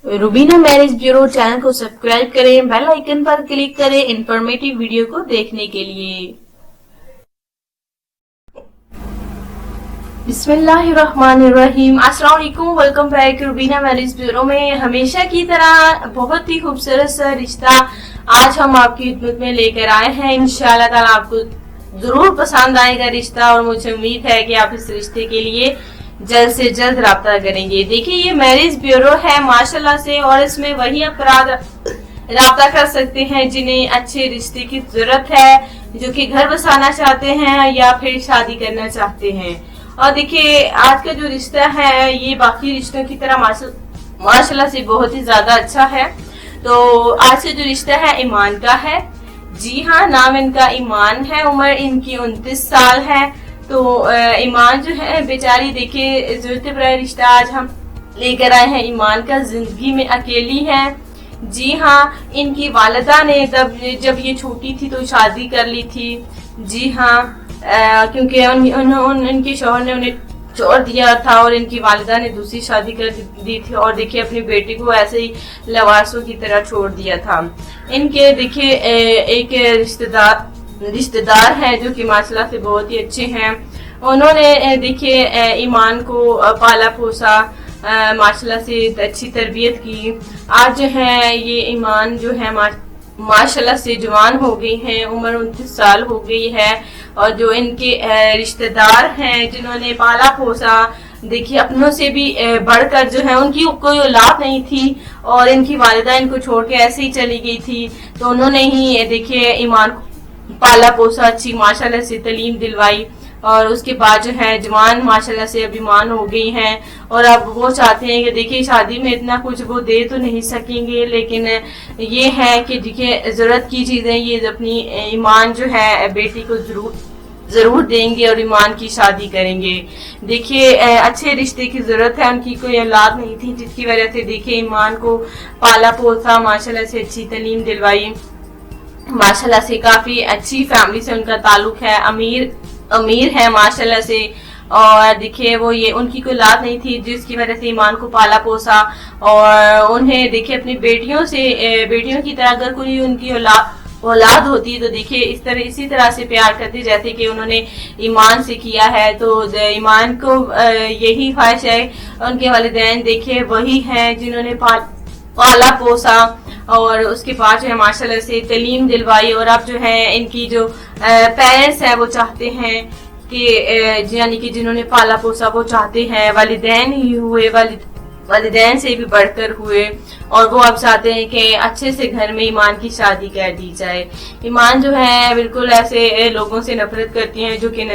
Rubina marriage bureau channel को subscribe करें, bell icon पर क्लिक करें इंफॉर्मेटिव वीडियो को देखने के लिए। बिस्मिल्लाहिर्रहमानिर्रहीम। अस्सलाम वालेकुम, welcome back Rubina marriage bureau में हमेशा की तरह बहुत ही खूबसूरत सा रिश्ता आज हम आपकी खिदमत में लेकर आए हैं। इंशाअल्लाह ताला आपको जरूर पसंद आएगा रिश्ता और मुझे उम्मीद है कि आप इस रिश्ते के लिए जल्द से जल्द राब्ता करेंगे। देखिए ये मैरिज ब्यूरो है माशाल्लाह से, और इसमें वही अफराद राब्ता कर सकते हैं जिन्हें अच्छे रिश्ते की जरूरत है, जो कि घर बसाना चाहते हैं या फिर शादी करना चाहते हैं। और देखिए आज का जो रिश्ता है ये बाकी रिश्तों की तरह माशाल्लाह से बहुत ही ज्यादा अच्छा है। तो आज का जो रिश्ता है ईमान का है। जी हाँ, नाम इनका ईमान है, उम्र इनकी 29 साल है। तो ईमान जो है बेचारी देखिए जरूरत भरा रिश्ता आज हम लेकर आए हैं। ईमान का जिंदगी में अकेली है। जी हाँ, इनकी वालिदा ने जब ये छोटी थी तो शादी कर ली थी। जी हाँ, क्योंकि उनके शौहर ने उन्हें छोड़ दिया था और इनकी वालिदा ने दूसरी शादी कर दी थी, और देखिए अपनी बेटी को ऐसे ही लवासों की तरह छोड़ दिया था। इनके देखिए एक रिश्तेदार हैं जो कि माशाल्लाह से बहुत ही अच्छे हैं। उन्होंने देखिए ईमान को पाला पोसा, माशाल्लाह से अच्छी तरबियत की। आज जो है ये ईमान जो है माशाल्लाह से जवान हो गई हैं, उम्र 29 साल हो गई है। और जो इनके रिश्तेदार हैं जिन्होंने पाला पोसा, देखिए अपनों से भी बढ़कर जो है, उनकी कोई औलाद नहीं थी और इनकी वालिदा इनको छोड़ के ऐसे ही चली गई थी, तो उन्होंने ही देखिए ईमान को पाला पोसा, अच्छी माशाल्लाह से तालीम दिलवाई, और उसके बाद जो है जवान माशाल्लाह से अभिमान हो गई हैं। और अब वो चाहते हैं कि देखिए शादी में इतना कुछ वो दे तो नहीं सकेंगे, लेकिन ये है कि देखिए जरूरत की चीजें ये अपनी ईमान जो है बेटी को जरूर देंगे और ईमान की शादी करेंगे। देखिए अच्छे रिश्ते की जरूरत है, उनकी कोई औलाद नहीं थी जिसकी वजह से देखिए ईमान को पाला पोसा, माशाल्लाह से अच्छी तालीम दिलवाई। माशाल्लाह से काफी अच्छी फैमिली से उनका ताल्लुक है, अमीर है माशाल्लाह से। और देखिए वो ये उनकी कोई औलाद नहीं थी जिसकी वजह से ईमान को पाला पोसा, और उन्हें देखिए अपनी बेटियों की तरह अगर कोई उनकी औलाद होती तो देखिए इसी तरह से प्यार करते जैसे कि उन्होंने ईमान से किया है। तो ईमान को यही ख्वाहिश है। उनके वालिदैन देखिए वही हैं जिन्होंने पाला पोसा और उसके बाद जो है माशाल्लाह से तालीम दिलवाई। और अब जो है इनकी जो पेरेंट्स हैं वो चाहते हैं कि यानी कि जिन्होंने पाला पोसा वो चाहते हैं वालिदैन ही हुए, वालिदैन से भी बढ़कर हुए, और वो अब चाहते हैं कि अच्छे से घर में ईमान की शादी कर दी जाए। ईमान जो है बिल्कुल ऐसे लोगों से नफरत करती हैं जो कि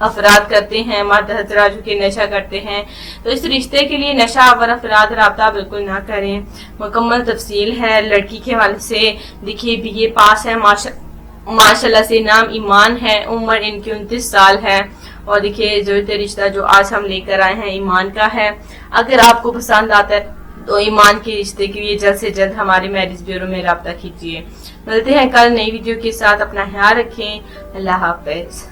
अफराद करते हैं, मर्द हजरात जो कि नशा करते हैं। तो इस रिश्ते के लिए नशा और अफराद राब्ता बिल्कुल ना करें। मुकम्मल तफसील है लड़की के हवाले से। देखिए बीए पास है माशाल्लाह से, नाम ईमान है, उम्र इनकी 29 साल है। और देखिए जो रिश्ता जो आज हम लेकर आए हैं ईमान का है। अगर आपको पसंद आता है तो ईमान के रिश्ते के लिए जल्द से जल्द हमारे मैरिज ब्यूरो में राब्ता कीजिए। मिलते हैं कल नई वीडियो के साथ, अपना ख्याल रखें। अल्लाह हाफिज।